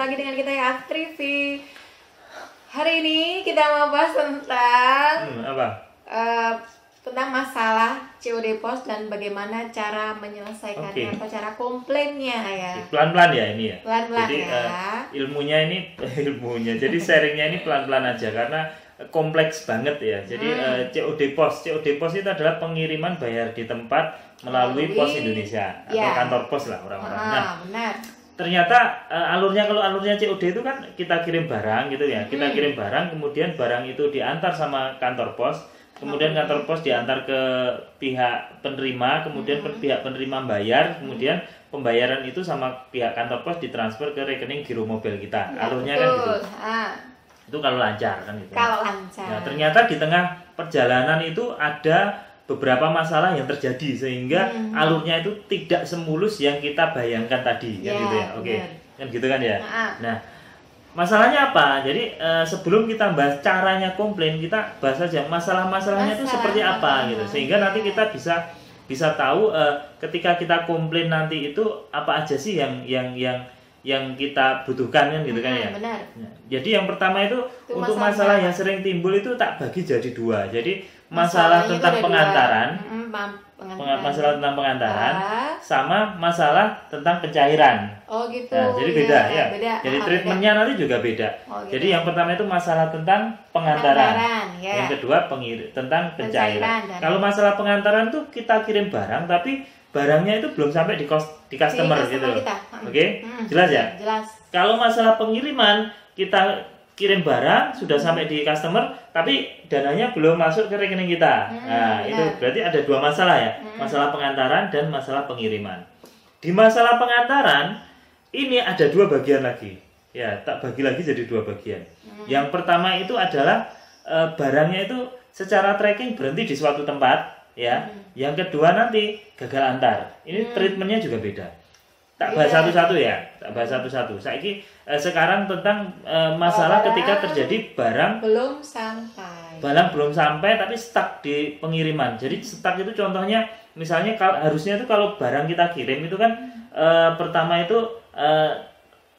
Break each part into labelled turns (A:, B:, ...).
A: lagi dengan kita ya Aktrivi. Hari ini kita mau bahas tentang tentang masalah COD pos dan bagaimana cara menyelesaikannya atau cara komplainnya ya.
B: Pelan-pelan ya ini ya.
A: Pelan-pelan
B: jadi,
A: ya.
B: Ilmunya ini jadi sharingnya ini pelan-pelan aja karena kompleks banget ya. Jadi COD pos itu adalah pengiriman bayar di tempat melalui Pos Indonesia atau kantor pos lah orang-orang.
A: Benar.
B: Ternyata kalau alurnya COD itu kan kita kirim barang gitu ya. Kita kirim barang, kemudian barang itu diantar sama kantor pos, kemudian kantor pos diantar ke pihak penerima, kemudian pihak penerima bayar, kemudian pembayaran itu sama pihak kantor pos ditransfer ke rekening giro mobil kita. Alurnya kan gitu. Itu kalau lancar kan gitu.
A: Kalau lancar.
B: Nah, ternyata di tengah perjalanan itu ada beberapa masalah yang terjadi sehingga alurnya itu tidak semulus yang kita bayangkan tadi kan gitu ya. Oke. Kan gitu kan ya. Nah, masalahnya apa? Jadi sebelum kita bahas caranya komplain, kita bahas aja masalah-masalahnya itu seperti apa gitu. Sehingga nanti kita bisa tahu ketika kita komplain nanti itu apa aja sih yang kita butuhkan kan gitu kan ya.
A: Benar.
B: Nah, jadi yang pertama itu untuk masalah yang sering timbul itu tak bagi jadi dua. Jadi masalah tentang pengantaran, masalah tentang pengantaran, sama masalah tentang pencairan.
A: Oh gitu.
B: Nah, jadi beda ya.
A: Beda.
B: Jadi treatmentnya nanti juga beda.
A: Gitu.
B: Jadi yang pertama itu masalah tentang pengantaran.
A: Ya.
B: Yang kedua tentang pencairan. Kalau masalah pengantaran tuh kita kirim barang tapi barangnya itu belum sampai di customer gitu. Oke? Jelas ya?
A: Jelas.
B: Kalau masalah pengiriman, kita kirim barang sudah sampai di customer tapi dananya belum masuk ke rekening kita. Nah, itu berarti ada dua masalah ya. Masalah pengantaran dan masalah pengiriman. Di masalah pengantaran ini ada dua bagian lagi. Ya, tak bagi lagi jadi dua bagian. Yang pertama itu adalah barangnya itu secara tracking berhenti di suatu tempat ya. Yang kedua nanti gagal antar. Ini treatmentnya juga beda. Tak bahas satu-satu ya. Tak bahas satu-satu. Sekarang tentang masalah ketika terjadi barang
A: belum sampai.
B: Barang belum sampai tapi stuck di pengiriman. Jadi stuck itu contohnya misalnya harusnya itu kalau barang kita kirim itu kan pertama itu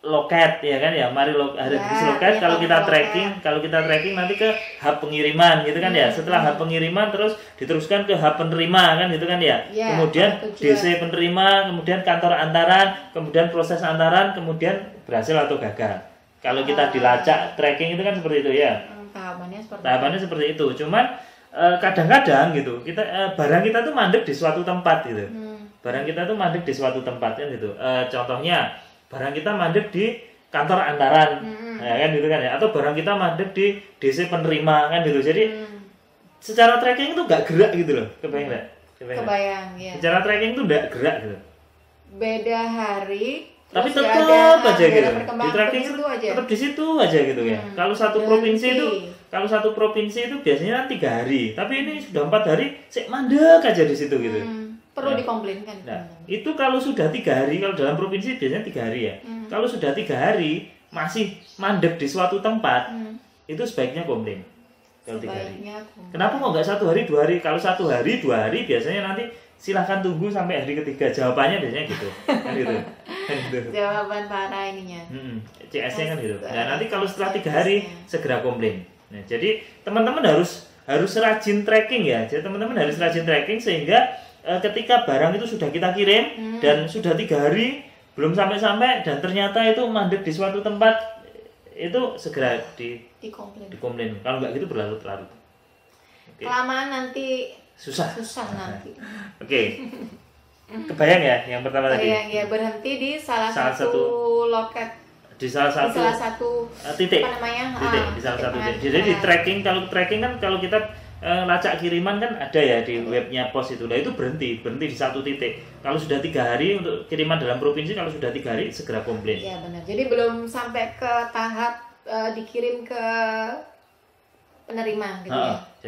B: loket ya kan ya, harus loket. Kalau kita tracking nanti ke hub pengiriman gitu kan ya. Setelah hub pengiriman terus diteruskan ke hub penerima kan gitu kan ya. Kemudian DC penerima, kemudian kantor antaran, kemudian proses antaran, kemudian berhasil atau gagal. Kalau kita dilacak tracking itu kan seperti itu ya. Tahapannya seperti itu. Cuman kadang-kadang gitu kita barang kita tuh mandek di suatu tempat gitu. Barang kita tuh mandek di suatu tempat kan gitu. Contohnya barang kita mandek di kantor antaran, ya kan gitu kan ya, atau barang kita mandek di DC penerima kan gitu. Jadi secara tracking itu nggak gerak gitu loh, kebayang nggak?
A: Kebayang ya.
B: Secara tracking itu nggak gerak gitu.
A: Beda hari,
B: tapi tetap aja gitu. Di tracking itu tetap di situ aja gitu ya. Kalau satu provinsi itu biasanya 3 hari, tapi ini sudah 4 hari, sik mandek aja di situ gitu.
A: Perlu dikomplainkan.
B: Nah, itu kalau sudah 3 hari, kalau dalam provinsi biasanya 3 hari ya. Kalau sudah 3 hari masih mandek di suatu tempat, itu sebaiknya komplain. Kalau 3 hari. Kenapa kok nggak 1 hari, 2 hari? Kalau 1 hari, 2 hari biasanya nanti silahkan tunggu sampai hari ketiga. Jawabannya biasanya gitu. Kan gitu.
A: Jawaban para ininya.
B: CS-nya kan gitu. Nah, nanti kalau setelah 3 hari segera komplain. Nah, jadi teman-teman harus rajin tracking ya. Jadi teman-teman harus rajin tracking sehingga ketika barang itu sudah kita kirim dan sudah 3 hari belum sampai dan ternyata itu mandek di suatu tempat, itu segera dikomplain. Kalau nggak gitu berlarut-larut.
A: Kelamaan nanti
B: susah
A: nanti.
B: Oke. Kebayang ya yang pertama tadi?
A: Ya berhenti di salah satu loket.
B: Di salah satu titik.
A: Apa namanya?
B: Di salah satu titik. Jadi di tracking, kan kalau kita lacak kiriman kan ada ya di webnya pos itu. Nah itu berhenti di satu titik. Kalau sudah 3 hari untuk kiriman dalam provinsi, kalau sudah 3 hari segera komplain.
A: Iya benar. Jadi belum sampai ke tahap dikirim ke penerima gitu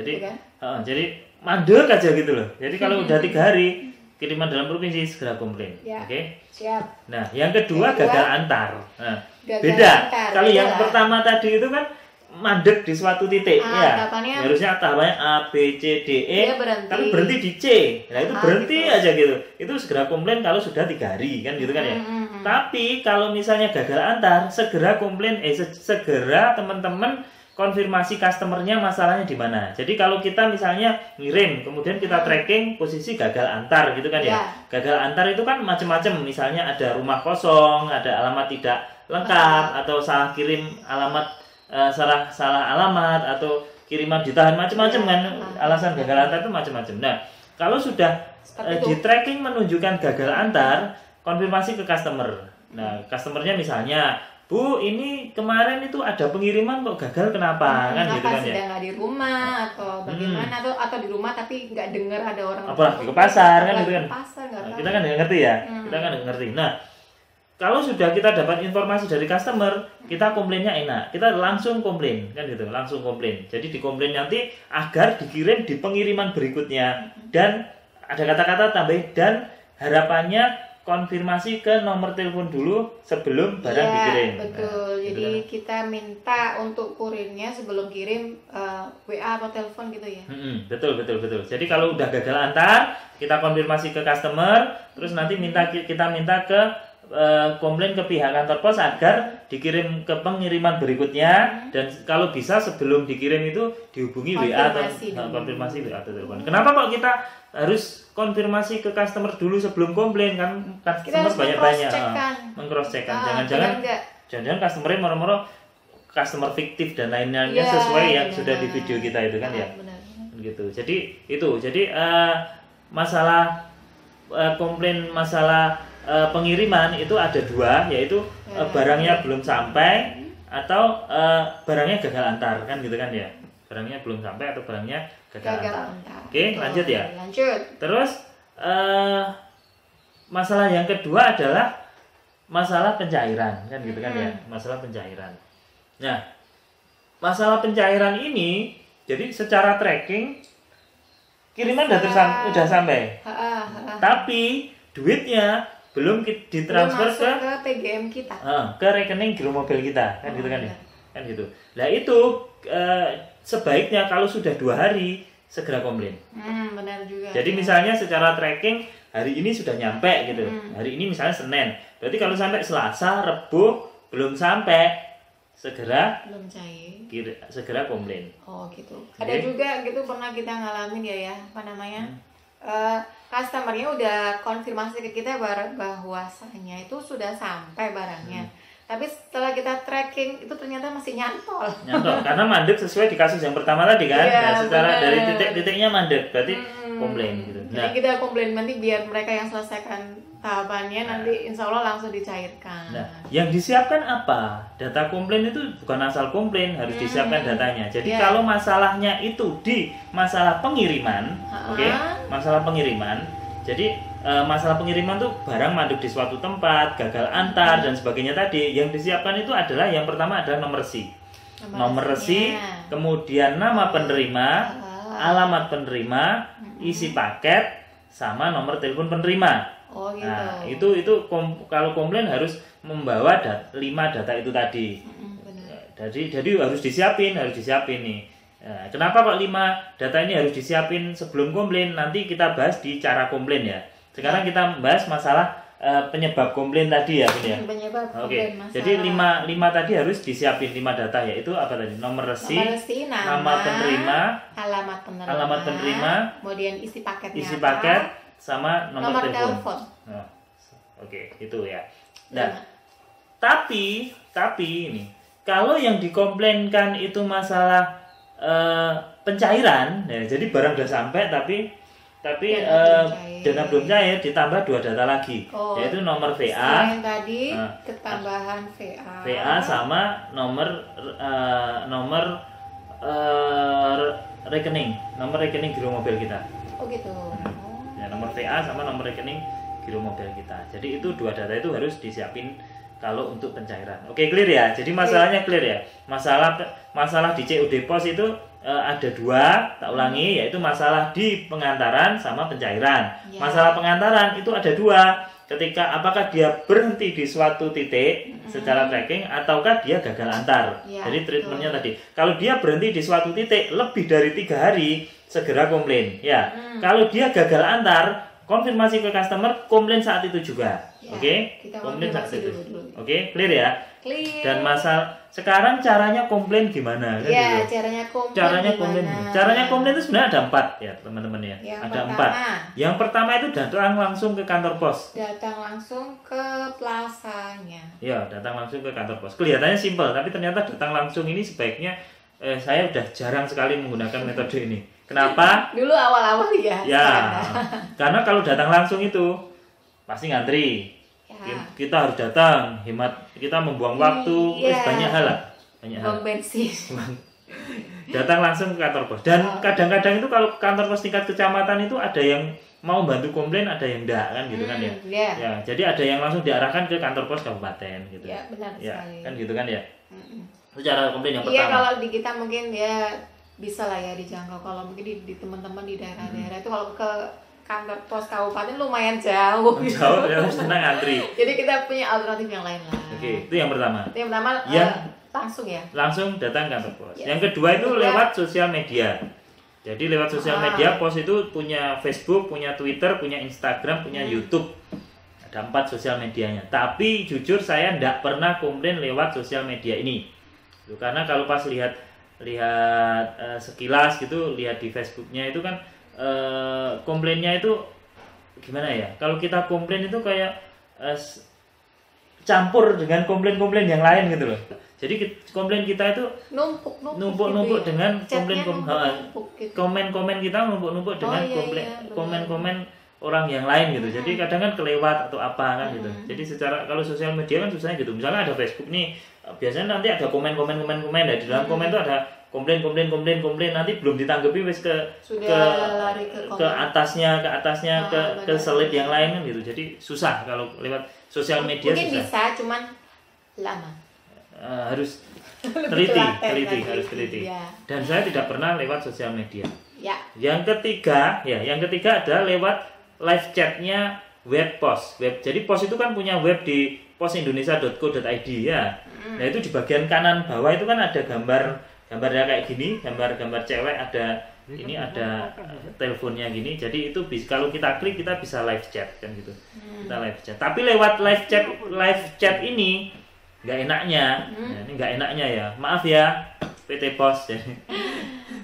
A: ya.
B: Jadi mandek aja gitu loh. Jadi kalau udah 3 hari kiriman dalam provinsi segera komplain. Oke?
A: Siap.
B: Nah, yang kedua gagal antar. Nah, beda. Kalau yang pertama tadi itu kan mandek di suatu titik ya. Harusnya tahapannya A, B, C, D, E, tapi berhenti di C. Nah, itu berhenti aja gitu. Itu segera komplain kalau sudah 3 hari kan gitu kan ya. Tapi kalau misalnya gagal antar, segera komplain, segera teman-teman konfirmasi customernya masalahnya di mana. Jadi kalau kita misalnya ngirim, kemudian kita tracking posisi gagal antar gitu kan ya. Gagal antar itu kan macam-macam. Misalnya ada rumah kosong, ada alamat tidak lengkap, atau salah kirim alamat, salah alamat, atau kiriman ditahan, macam-macam kan. Alasan gagal antar itu macam-macam. Nah, kalau sudah di tracking menunjukkan gagal antar, konfirmasi ke customer. Nah, customernya misalnya, Bu, ini kemarin itu ada pengiriman kok gagal, kenapa? Kan gitu kan ya.
A: Sedang nggak di rumah atau bagaimana, atau di rumah tapi nggak dengar ada orang.
B: Apalagi ke pasar kan gitu kan.
A: Nah,
B: kita kan nggak ngerti ya. Kita kan nggak ngerti. Nah, kalau sudah kita dapat informasi dari customer, kita komplainnya enak. Kita langsung komplain kan gitu, langsung komplain. Jadi dikomplain nanti agar dikirim di pengiriman berikutnya, dan ada kata-kata tambah, dan harapannya konfirmasi ke nomor telepon dulu sebelum barang dikirim.
A: Betul.
B: Nah,
A: jadi
B: gitu kan.
A: kita minta untuk kurirnya sebelum kirim WA atau telepon gitu ya.
B: Betul. Jadi kalau udah gagal antar, kita konfirmasi ke customer, terus nanti kita minta ke komplain ke pihak kantor pos agar dikirim ke pengiriman berikutnya, dan kalau bisa sebelum dikirim itu dihubungi WA atau konfirmasi WA atau telepon. Kenapa kok kita harus konfirmasi ke customer dulu sebelum komplain? Kan customer banyak-banyak meng-cross-check-kan. Jangan-jangan customer-nya moro-moro customer fiktif dan lain-lainnya sesuai yang sudah di video kita itu kan ya. Gitu. Jadi masalah komplain masalah pengiriman itu ada dua, yaitu barangnya belum sampai atau barangnya gagal antar kan gitu kan ya. Barangnya belum sampai atau barangnya gagal antar. Oke, lanjut ya. Terus masalah yang kedua adalah masalah pencairan kan gitu kan ya. Masalah pencairan. Nah, masalah pencairan ini jadi secara tracking kiriman udah sampai. Tapi duitnya belum ditransfer ke
A: TGM kita,
B: ke rekening giro mobil kita kan gitu kan ya, kan gitu. Nah itu sebaiknya kalau sudah 2 hari segera komplain.
A: Benar juga.
B: Jadi misalnya secara tracking hari ini sudah nyampe gitu, hari ini misalnya Senin, berarti kalau sampai Selasa, Rebu belum sampai, segera
A: belum cair,
B: segera komplain.
A: Oh gitu. Ada juga gitu, pernah kita ngalamin ya apa namanya, customernya udah konfirmasi ke kita bahwasanya itu sudah sampai barangnya, tapi setelah kita tracking itu ternyata masih nyantol
B: karena mandek sesuai di kasus yang pertama tadi kan. Nah, secara dari titik-titiknya mandek, berarti komplain gitu.
A: Jadi kita komplain nanti biar mereka yang selesaikan tahapannya, nanti insya Allah langsung dicairkan.
B: Nah, yang disiapkan apa? Data komplain itu bukan asal komplain, harus disiapkan datanya. Jadi kalau masalahnya itu di masalah pengiriman, masalah pengiriman. Jadi masalah pengiriman tuh barang mandek di suatu tempat, gagal antar dan sebagainya tadi. Yang disiapkan itu adalah yang pertama adalah nomor resi. Nomor resi, kemudian nama penerima, alamat penerima, isi paket, sama nomor telepon penerima.
A: Oh gitu.
B: Nah, itu kalau komplain harus membawa 5 data itu tadi. Jadi harus disiapin nih. Nah, kenapa kok 5 data ini harus disiapin sebelum komplain? Nanti kita bahas di cara komplain ya. Sekarang kita bahas masalah penyebab komplain tadi ya, Bun ya.
A: Penyebab
B: komplain. Masalah. Jadi 5 tadi harus disiapin 5 data, yaitu apa tadi? Nomor resi, nama penerima, alamat penerima,
A: kemudian isi paketnya,
B: sama nomor telepon. Nah, oke, itu ya. Nah, tapi ini kalau yang dikomplainkan itu masalah pencairan, ya, jadi barang udah sampai tapi dana belum cair, ditambah 2 data lagi, yaitu nomor VA
A: yang tadi, ketambahan
B: VA sama nomor rekening giro mobil kita.
A: Oh gitu.
B: Nomor VA sama nomor rekening giro mobil kita. Jadi itu 2 data itu harus disiapin kalau untuk pencairan. Oke, clear ya. Jadi masalahnya clear ya. Masalah di COD pos itu ada 2, tak ulangi, yaitu masalah di pengantaran sama pencairan. Masalah pengantaran itu ada 2. Ketika apakah dia berhenti di suatu titik secara tracking ataukah dia gagal antar. Jadi treatmentnya tadi. Kalau dia berhenti di suatu titik lebih dari 3 hari, segera komplain. Ya. Kalau dia gagal antar, konfirmasi ke customer, komplain saat itu juga.
A: Ya,
B: Oke,
A: kita
B: komplain sangat
A: konfirmasi
B: sensitif.
A: dulu.
B: Oke, clear ya.
A: Clear.
B: Dan sekarang caranya komplain gimana? Kan
A: Ya,
B: gitu.
A: caranya komplain.
B: Caranya
A: gimana?
B: komplain. Caranya komplain itu sebenarnya ada 4 ya teman-teman ya.
A: Yang
B: Ada
A: pertama.
B: 4. Yang pertama itu datang langsung ke kantor pos.
A: Datang langsung ke plasanya.
B: Ya, datang langsung ke kantor pos. Kelihatannya simpel, tapi ternyata datang langsung ini sebaiknya saya udah jarang sekali menggunakan metode ini. Kenapa?
A: Dulu awal-awal ya.
B: Ya,
A: sekarang.
B: karena kalau datang langsung itu pasti ngantri.
A: Ya.
B: Kita harus datang, hemat, kita membuang waktu,
A: Iya.
B: banyak hal lah. Banyak hal.
A: Bang bensin.
B: Datang langsung ke kantor pos. Dan kadang-kadang itu kalau kantor pos tingkat kecamatan itu ada yang mau bantu komplain, ada yang enggak kan gitu kan ya.
A: Ya.
B: Ya, jadi ada yang langsung diarahkan ke kantor pos kabupaten gitu.
A: Ya, benar
B: Ya,
A: sekali.
B: kan gitu kan ya.
A: Mm-mm.
B: Itu cara komplain yang
A: Iya,
B: pertama.
A: kalau di kita mungkin ya bisa lah ya dijangkau. Kalau mungkin di teman-teman di daerah-daerah itu kalau ke kantor pos kabupaten lumayan jauh.
B: Jauh ya, harus tenang ngantri.
A: Jadi kita punya alternatif yang lain lah.
B: Oke, itu yang pertama.
A: Itu yang pertama langsung ya.
B: Langsung datang kantor pos.
A: Yes.
B: Yang kedua itu
A: Kedua.
B: lewat sosial media. Jadi lewat sosial media pos itu punya Facebook, punya Twitter, punya Instagram, punya YouTube. Ada 4 sosial medianya. Tapi jujur saya tidak pernah komplain lewat sosial media ini. Karena kalau pas lihat sekilas gitu, lihat di Facebooknya itu kan komplainnya itu gimana ya? Kalau kita komplain itu kayak campur dengan komplain-komplain yang lain gitu loh. Jadi komplain kita itu
A: Numpuk
B: numpuk-numpuk
A: gitu ya.
B: dengan
A: Chatnya
B: komplain
A: numpuk gitu.
B: komen-komen kita numpuk-numpuk dengan
A: iya,
B: komplain
A: iya, benar.
B: komen-komen orang yang lain gitu. Jadi kadang kan kelewat atau apa kan gitu. Jadi secara kalau sosial media kan susahnya gitu. Misalnya ada Facebook nih, biasanya nanti ada komen-komen dan di dalam komen itu ada komplain nanti belum ditanggapi wis
A: Sudah lari ke
B: ke atasnya ke
A: benar.
B: slide yang lain kan gitu. Jadi susah kalau lewat sosial media
A: Mungkin
B: susah.
A: bisa, cuman lama.
B: Harus
A: Lebih telaten
B: teliti,
A: lagi.
B: harus teliti.
A: Iya.
B: Dan saya tidak pernah lewat sosial media.
A: Ya.
B: Yang ketiga adalah lewat live chatnya web pos. Jadi pos itu kan punya web di posindonesia.co.id ya. Nah itu di bagian kanan bawah itu kan ada gambarnya kayak gini, gambar cewek ada ini ada teleponnya gini. Jadi itu kalau kita klik kita bisa live chat kan gitu. Kita live chat. Tapi lewat live chat ini nggak enaknya, ini nggak enaknya ya, maaf ya PT Pos.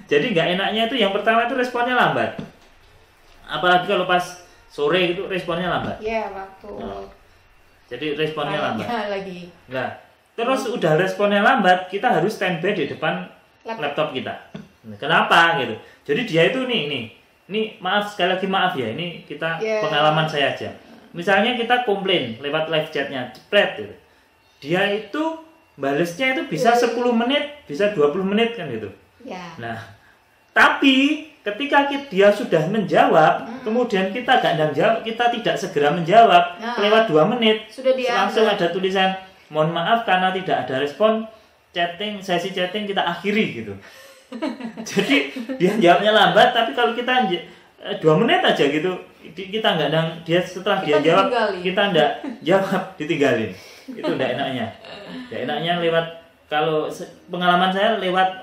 B: Jadi nggak enaknya itu yang pertama itu responnya lambat, apalagi kalau pas sore itu responnya lambat.
A: Ya, waktu
B: Jadi responnya lambat.
A: lagi.
B: Nah, terus udah responnya lambat, kita harus standby di depan laptop kita. Nah, kenapa gitu? Jadi dia itu nih maaf sekali lagi maaf ya, ini kita pengalaman saya aja. Misalnya kita komplain lewat live chatnya, jepret gitu. Dia itu balesnya itu bisa 10 menit, bisa 20 menit kan gitu.
A: Ya.
B: Nah, tapi ketika dia sudah menjawab, kemudian kita tidak segera menjawab, lewat 2 menit,
A: sudah
B: langsung ada tulisan, mohon maaf karena tidak ada respon, sesi chatting kita akhiri gitu. Jadi dia jawabnya lambat, tapi kalau kita 2 menit aja gitu, kita setelah dia jawab, kita nggak jawab, ditinggalin. Itu enggak enaknya. Enggak enaknya lewat, kalau pengalaman saya lewat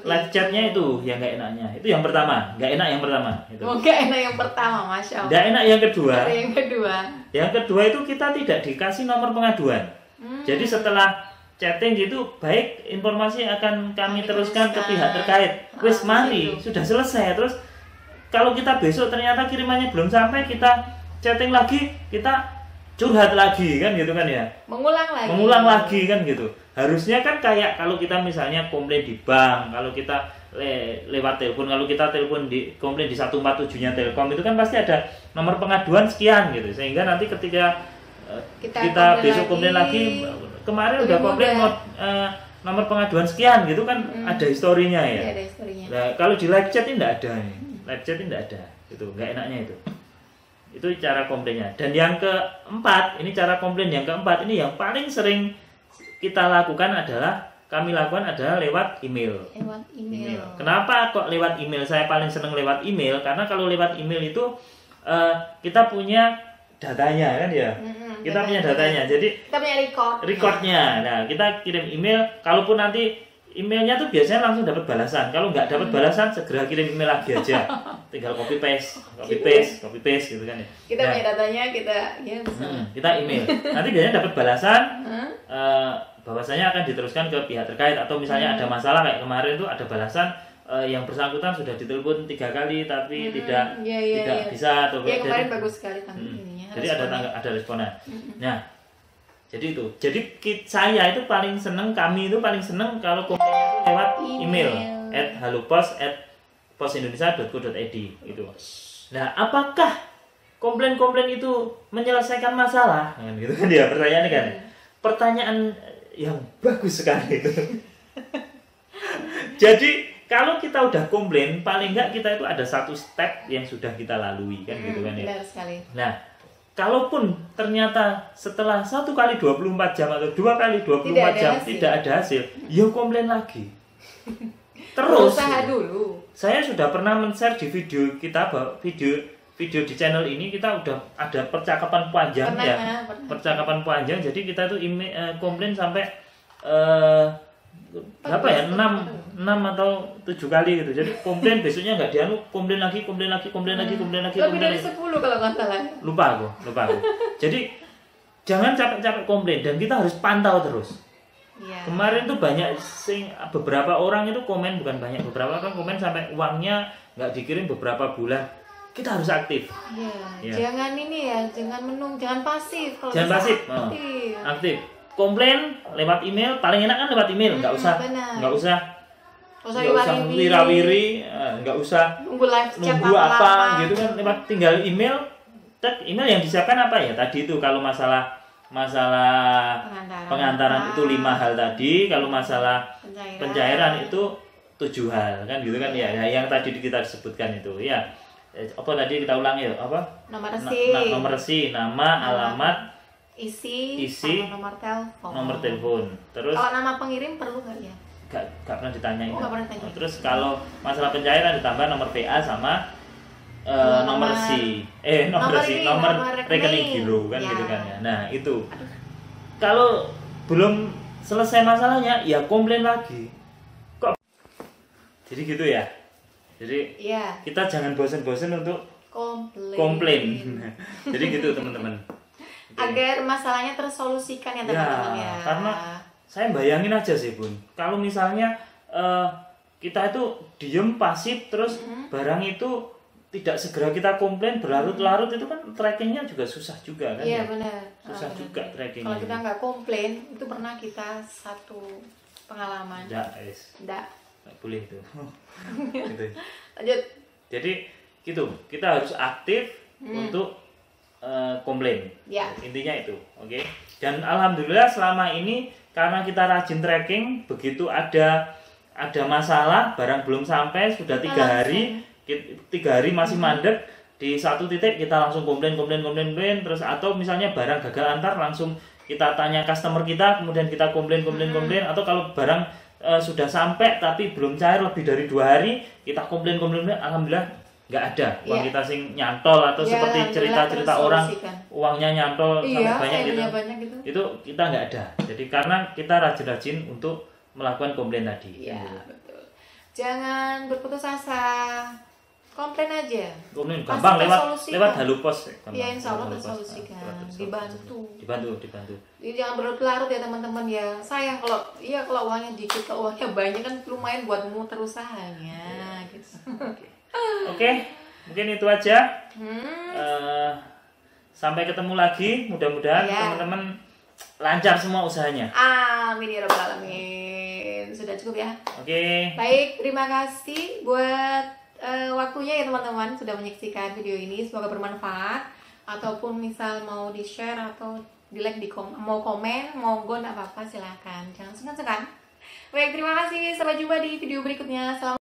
B: live chatnya itu yang enggak enaknya. Itu yang pertama, enggak enak yang pertama itu.
A: Enggak enak yang pertama, Masya Allah.
B: Enggak enak yang kedua. Yang kedua itu kita tidak dikasih nomor pengaduan. Jadi setelah chatting gitu, baik informasi akan kami teruskan ke pihak terkait. Wis mari, sudah selesai. Terus kalau kita besok ternyata kirimannya belum sampai, kita chatting lagi, kita curhat lagi kan gitu kan ya, mengulang lagi kan gitu. Harusnya kan kayak kalau kita misalnya komplain di bank, kalau kita lewat telepon, kalau kita komplain di 147-nya Telkom itu kan pasti ada nomor pengaduan sekian gitu, sehingga nanti ketika kita besok komplain lagi, kemarin udah komplain nomor pengaduan sekian gitu kan, ada historinya ya.
A: Iya, ada historinya.
B: Nah, kalau di live chat ini enggak ada nih, live chat ini enggak ada, itu enggak enaknya itu. Itu cara komplainnya. Dan yang keempat, ini cara komplain yang keempat, ini yang paling sering kami lakukan adalah lewat email.
A: Lewat email.
B: Kenapa kok lewat email? Saya paling seneng lewat email karena kalau lewat email itu kita punya datanya kan ya. Kita punya datanya. Jadi
A: kita punya recordnya.
B: Nah, kita kirim email, kalaupun nanti emailnya tuh biasanya langsung dapat balasan. Kalau nggak dapat balasan, segera kirim email lagi aja. Tinggal copy paste gitu kan ya.
A: Kita punya datanya, kita ya bisa.
B: Kita email. Nanti biasanya dapat balasan, bahwasanya akan diteruskan ke pihak terkait, atau misalnya ada masalah kayak kemarin itu ada balasan yang bersangkutan sudah ditelepon 3 kali tapi tidak bisa atau
A: kemarin bagus sekali ininya.
B: Jadi ada responan. Nah, jadi itu. Jadi saya itu kami itu paling seneng kalau komplainnya itu lewat email @halopos@posindonesia.co.id itu. Nah, apakah komplain-komplain itu menyelesaikan masalah? Kan gitu kan dia pertanyaannya kan. Pertanyaan yang bagus sekali itu. Jadi kalau kita udah komplain, paling enggak kita itu ada satu step yang sudah kita lalui kan gitu kan ya.
A: Benar sekali.
B: Nah, kalaupun ternyata setelah 1 kali 24 jam atau 2 kali 24 jam tidak ada hasil, ya komplain lagi. Terus
A: usaha dulu.
B: Saya sudah pernah men-share di video kita, video di channel ini kita udah ada percakapan panjang pernah. Percakapan panjang, jadi kita tuh komplain sampai berapa ya? 6 atau 7 kali gitu. Jadi komplain besoknya nggak dianu, komplain lagi.
A: Lebih dari 10 kalau nggak salah.
B: Lupa aku. Jadi jangan capek-capek komplain dan kita harus pantau terus.
A: Ya.
B: Kemarin tuh beberapa orang itu komen, bukan banyak, beberapa orang komen sampai uangnya nggak dikirim beberapa bulan. Kita harus aktif.
A: Ya. Jangan jangan pasif. Kalau
B: jangan pasif, aktif. Komplain lewat email, paling enak kan lewat email, nggak usah wirawiri, nggak usah nunggu apa gitu kan, lewat tinggal email yang disiapkan apa ya tadi itu. Kalau masalah pengantaran itu 5 hal tadi, kalau masalah pencairan itu 7 hal kan gitu kan ya, yang tadi kita sebutkan itu ya. Apa tadi kita ulang ya, apa? Nomor resi, nama, alamat, isi
A: sama nomor telepon.
B: Terus
A: kalau nama pengirim perlu nggak ya?
B: Gak pernah ditanyain.
A: Pernah ditanya.
B: Terus kalau masalah pencairan ditambah nomor PA sama nomor rekening giro kan gitu kan ya. Nah, itu. Kalau belum selesai masalahnya ya komplain lagi. Kok jadi gitu ya? Jadi kita jangan bosan-bosan untuk komplain. Jadi gitu teman-teman.
A: Agar masalahnya tersolusikan ya teman-teman ya.
B: Karena saya bayangin aja sih Bun, kalau misalnya kita itu diem pasif terus barang itu tidak segera kita komplain berlarut-larut, itu kan trackingnya juga susah juga kan.
A: Iya benar.
B: Susah juga trackingnya.
A: Kalau kita nggak komplain, itu pernah kita satu pengalaman. Nggak
B: boleh itu. Gitu.
A: Lanjut.
B: Jadi gitu, kita harus aktif untuk komplain.
A: Ya.
B: Intinya itu, oke. Dan alhamdulillah selama ini karena kita rajin tracking, begitu ada masalah barang belum sampai sudah 3 hari, 3 hari masih mandek, di satu titik kita langsung komplain terus, atau misalnya barang gagal antar langsung kita tanya customer kita, kemudian kita komplain, atau kalau barang sudah sampai tapi belum cair lebih dari 2 hari, kita komplain, alhamdulillah nggak ada uang kita sing nyantol, atau seperti cerita-cerita orang uangnya nyantol sampai banyak gitu. Itu kita nggak ada. Jadi karena kita rajin-rajin untuk melakukan komplain tadi.
A: Iya, betul. Jangan berputus asa. Komplain aja.
B: Komplain gampang lewat Halopos.
A: Iya, insya Allah tersolusikan. Dibantu.
B: Jadi
A: jangan berlarut ya teman-teman ya. Sayang kalau uangnya dikit, kalau uangnya banyak kan lumayan buat muter usahanya gitu.
B: Oke, mungkin itu aja. Sampai ketemu lagi. Mudah-mudahan teman-teman lancar semua usahanya.
A: Amin ya rabbal alamin. Sudah cukup ya.
B: Oke.
A: Baik, terima kasih buat waktunya ya teman-teman sudah menyaksikan video ini. Semoga bermanfaat. Ataupun misal mau di-share atau di-like, mau komen, monggo nggak apa-apa, silakan. Jangan sungkan-sungkan. Baik, terima kasih. Sampai jumpa di video berikutnya. Selamat